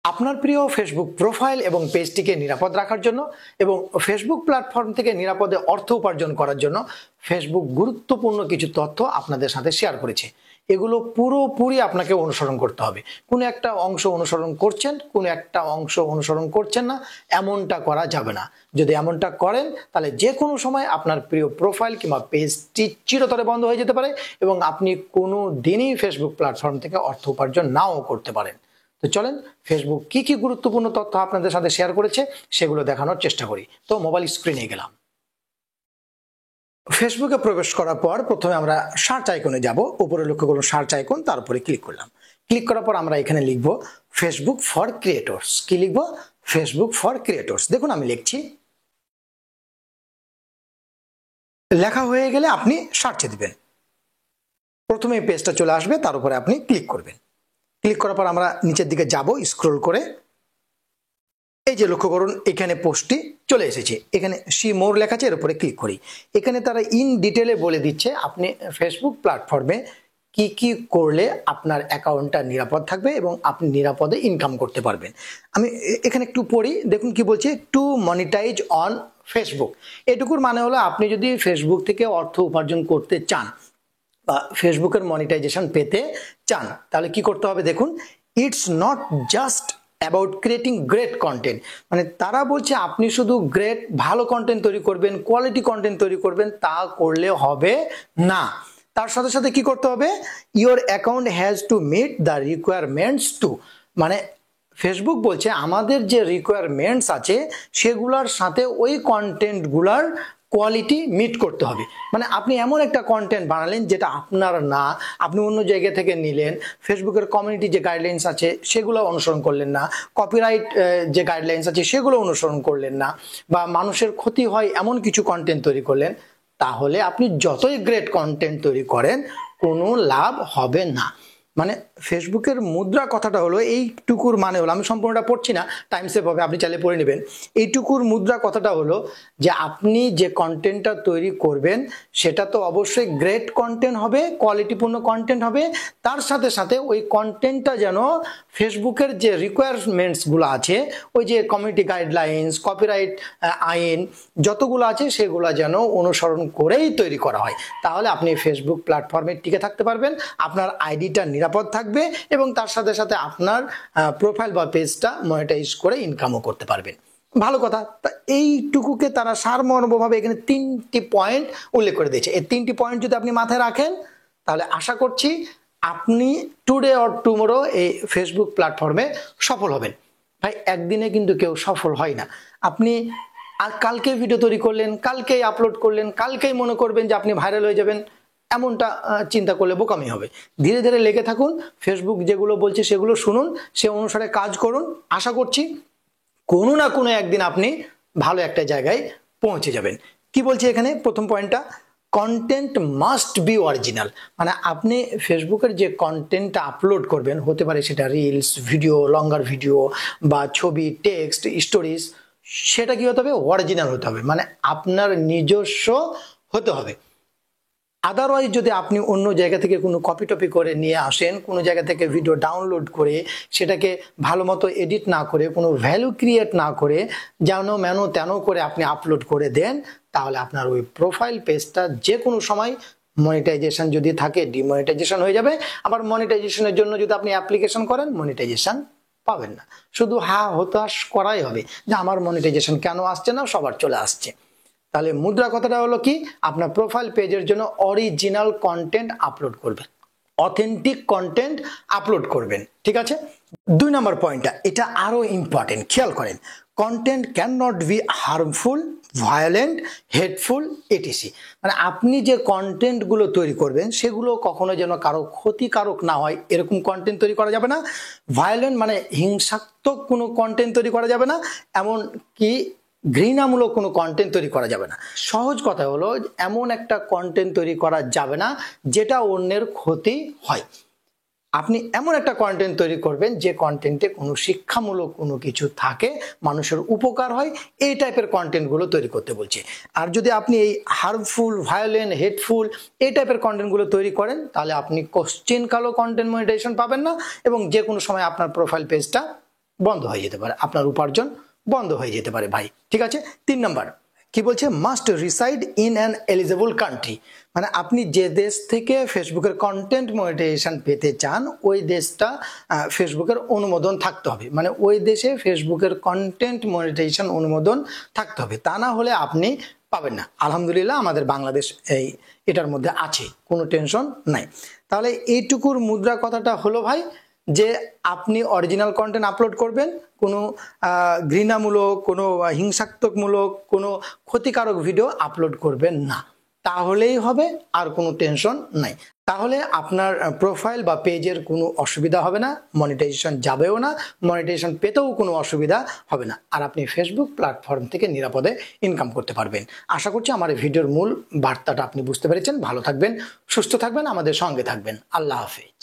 আপনার প্রিয় Facebook profile এবং পেজটিকে নিরাপদ রাখার জন্য এবং ফেসবুক প্ল্যাটফর্ম থেকে নিরাপদে অর্থ উপার্জন করার জন্য ফেসবুক গুরুত্বপূর্ণ কিছু তথ্য আপনাদের সাথে শেয়ার করেছে। এগুলো পুরোপুরি আপনাকে অনুসরণ করতে হবে। কোনো একটা অংশ অনুসরণ করছেন, কোনো একটা অংশ অনুসরণ করছেন না, এমনটা করা যাবে না। যদি এমনটা করেন তাহলে যে কোনো সময় আপনার প্রিয় প্রোফাইল কিংবা পেজটি চিরতরে বন্ধ হয়ে যেতে পারে এবং আপনি কোনো দিনই ফেসবুক প্ল্যাটফর্ম থেকে অর্থ উপার্জন নাও করতে পারেন। তো চলেন ফেসবুক কি কি গুরুত্বপূর্ণ তথ্য আপনাদের সাথে শেয়ার করেছে সেগুলো দেখানোর চেষ্টা করি। তো মোবাইল স্ক্রিনে গেলাম। ফেসবুকে প্রবেশ করার পর প্রথমে আমরা সার্চ আইকনে যাব। উপরে লক্ষ্য করুন সার্চ আইকন, তার উপরে ক্লিক করলাম। ক্লিক করার পর আমরা এখানে লিখব ফেসবুক ফর ক্রিয়েটরস। কি লিখব? Facebook for creators. দেখুন আমি লিখছি। লেখা হয়ে গেলে আপনি সার্চে দিবেন। প্রথমে এই পেজটা চলে আসবে, তার উপরে আপনি ক্লিক করবেন। ক্লিক করার পর আমরা নিচের দিকে যাব স্ক্রল করে। এই যে লক্ষ্য করুন এখানে পোস্টটি চলে এসেছে, এখানে সি মোর লেখা আছে, এর উপরে ক্লিক করি। এখানে তারা ইন ডিটেলে বলে দিচ্ছে আপনি ফেসবুক প্ল্যাটফর্মে কি কি করলে আপনার অ্যাকাউন্টটা নিরাপদ থাকবে এবং আপনি নিরাপদে ইনকাম করতে পারবেন। আমি এখানে একটু পড়ি, দেখুন কি বলছে। To monetize on Facebook. এটুকুর মানে হলো আপনি যদি ফেসবুক থেকে অর্থ উপার্জন করতে চান বা ফেসবুকের মনিটাইজেশন পেতে চান তাহলে কি করতে হবে দেখুন। It's not just about creating great content. মানে তারা বলছে আপনি শুধু ভালো কন্টেন্ট তৈরি করবেন, কোয়ালিটি কন্টেন্ট তৈরি করবেন, তা করলে হবে না। তার সাথে সাথে কি করতে হবে? Your account has to meet the requirements to. মানে ফেসবুক বলছে আমাদের যে রিকোয়ারমেন্টস আছে সেগুলোর সাথে ওই কন্টেন্টগুলার কোয়ালিটি মিট করতে হবে। মানে আপনি এমন একটা কন্টেন্ট বানালেন যেটা আপনার না, আপনি অন্য জায়গা থেকে নিলেন, ফেসবুকের কমিউনিটি যে গাইডলাইন্স আছে সেগুলো অনুসরণ করলেন না, কপিরাইট যে গাইডলাইন্স আছে সেগুলো অনুসরণ করলেন না, বা মানুষের ক্ষতি হয় এমন কিছু কন্টেন্ট তৈরি করলেন, তাহলে আপনি যতই গ্রেট কন্টেন্ট তৈরি করেন কোনো লাভ হবে না। মানে ফেসবুকের মুদ্রা কথাটা হলো এইটুকুর মানে হলো, আমি সম্পূর্ণটা পড়ছি না, টাইম সেভ হবে, আপনি চাইলে পড়ে নেবেন। এইটুকুর মুদ্রা কথাটা হলো যে আপনি যে কন্টেন্টটা তৈরি করবেন সেটা তো অবশ্যই গ্রেট কন্টেন্ট হবে, কোয়ালিটিপূর্ণ কন্টেন্ট হবে। তার সাথে সাথে ওই কন্টেন্টটা যেন ফেসবুকের যে রিকোয়ারমেন্টসগুলো আছে, ওই যে কমিউনিটি গাইডলাইন্স, কপিরাইট আইন যতগুলো আছে সেগুলো যেন অনুসরণ করেই তৈরি করা হয়। তাহলে আপনি ফেসবুক প্ল্যাটফর্মে টিকে থাকতে পারবেন, আপনার আইডিটা নিরাপদ থাকবে এবং তার সাথে সাথে আপনার প্রোফাইল বা পেজটা মনিটাইজ করে ইনকামও করতে পারবেন। ভালো কথা। তা এইটুকুকে তারা সারমর্মভাবে এখানে 3টি পয়েন্ট উল্লেখ করে দিয়েছে। এই 3টি পয়েন্ট যদি আপনি মাথায় রাখেন তাহলে আশা করছি আপনি টুডে অর টুমোরো এই ফেসবুক প্ল্যাটফর্মে সফল হবেন। ভাই একদিনে কিন্তু কেউ সফল হয় না। আপনি কালকে ভিডিও তৈরি করলেন, কালকেই আপলোড করলেন, কালকেই মনে করবেন যে আপনি ভাইরাল হয়ে যাবেন, এমনটা চিন্তা করলে বোকামি হবে। ধীরে ধীরে লেগে থাকুন, ফেসবুক যেগুলো বলছে সেগুলো শুনুন, সে অনুসারে কাজ করুন। আশা করছি কোনো না কোনো একদিন আপনি ভালো একটা জায়গায় পৌঁছে যাবেন। কি বলছে এখানে প্রথম পয়েন্টটা? Content must be original. মানে আপনি ফেসবুকের যে কন্টেন্টটা আপলোড করবেন, হতে পারে সেটা রিলস ভিডিও, লঙ্গার ভিডিও বা ছবি, টেক্সট, স্টোরিজ, সেটা কি হতে হবে? অরিজিনাল হতে হবে, মানে আপনার নিজস্ব হতে হবে। আদারওয়াইজ যদি আপনি অন্য জায়গা থেকে কোনো কপি টপি করে নিয়ে আসেন, কোনো জায়গা থেকে ভিডিও ডাউনলোড করে সেটাকে ভালো মতো এডিট না করে, কোনো ভ্যালু ক্রিয়েট না করে, যেন ম্যানো তেন করে আপনি আপলোড করে দেন, তাহলে আপনার ওই প্রোফাইল পেজটা যে কোনো সময় মনিটাইজেশন যদি থাকে ডিমনিটাইজেশন হয়ে যাবে। আবার মনিটাইজেশনের জন্য যদি আপনি অ্যাপ্লিকেশন করেন মনিটাইজেশন পাবেন না। শুধু হতাশ করাই হবে যে আমার মনিটাইজেশন কেন আসছে না, সবার চলে আসছে। তাহলে মুদ্রা কথাটা হলো কি, আপনার প্রোফাইল পেজের জন্য অরিজিনাল কন্টেন্ট আপলোড করবেন, অথেন্টিক কন্টেন্ট আপলোড করবেন। ঠিক আছে। 2 নম্বর পয়েন্টটা, এটা আরো ইম্পর্টেন্ট, খেয়াল করেন। Content can not be harmful, violent, hateful, ATC. মানে আপনি যে কন্টেন্টগুলো তৈরি করবেন সেগুলো কখনো যেন কারো ক্ষতিকারক না হয় এরকম কন্টেন্ট তৈরি করা যাবে না। ভায়োলেন্ট মানে হিংসাত্মক কোনো কন্টেন্ট তৈরি করা যাবে না, এমন কি ঘৃণামূলক কোনো কন্টেন্ট তৈরি করা যাবে না। সহজ কথা হলো এমন একটা কন্টেন্ট তৈরি করা যাবে না যেটা অন্যের ক্ষতি হয়। আপনি এমন একটা কন্টেন্ট তৈরি করবেন যে কন্টেন্টে কোনো শিক্ষামূলক কোনো কিছু থাকে, মানুষের উপকার হয়, এই টাইপের কন্টেন্টগুলো তৈরি করতে বলছে। আর যদি আপনি এই হার্মফুল, ভায়োলেন্ট, হেটফুল এই টাইপের কন্টেন্টগুলো তৈরি করেন তাহলে আপনি কোশ্চেন কালো কন্টেন্ট মনিটাইজেশন পাবেন না এবং যে কোনো সময় আপনার প্রোফাইল পেজটা বন্ধ হয়ে যেতে পারে, আপনার উপার্জন বন্ধ হয়ে যেতে পারে ভাই। ঠিক আছে, 3 নাম্বার কি বলছে, must reside in an eligible country, মানে আপনি যে দেশ থেকে ফেসবুকের কন্টেন্ট মনিটাইজেশন পেতে চান ওই দেশটা ফেসবুকের অনুমোদন থাকতে হবে, মানে ওই দেশে ফেসবুকের কন্টেন্ট মনিটাইজেশন অনুমোদন থাকতে হবে, তা না হলে আপনি পাবেন না। আলহামদুলিল্লাহ আমাদের বাংলাদেশ এটার মধ্যে আছে, কোনো টেনশন নাই। তাহলে এইটুকুর মুদ্রা কথাটা হলো ভাই যে আপনি অরিজিনাল কন্টেন্ট আপলোড করবেন, কোনো ঘৃণামূলক, কোনো হিংসাত্মকমূলক, কোনো ক্ষতিকারক ভিডিও আপলোড করবেন না, তাহলেই হবে, আর কোনো টেনশন নাই। তাহলে আপনার প্রোফাইল বা পেজের কোনো অসুবিধা হবে না, মনিটাইজেশন যাবেও না, মনিটাইজেশন পেতেও কোনো অসুবিধা হবে না, আর আপনি ফেসবুক প্ল্যাটফর্ম থেকে নিরাপদে ইনকাম করতে পারবেন। আশা করছি আমার এই ভিডিওর মূল বার্তাটা আপনি বুঝতে পেরেছেন। ভালো থাকবেন, সুস্থ থাকবেন, আমাদের সঙ্গে থাকবেন। আল্লাহ হাফেজ।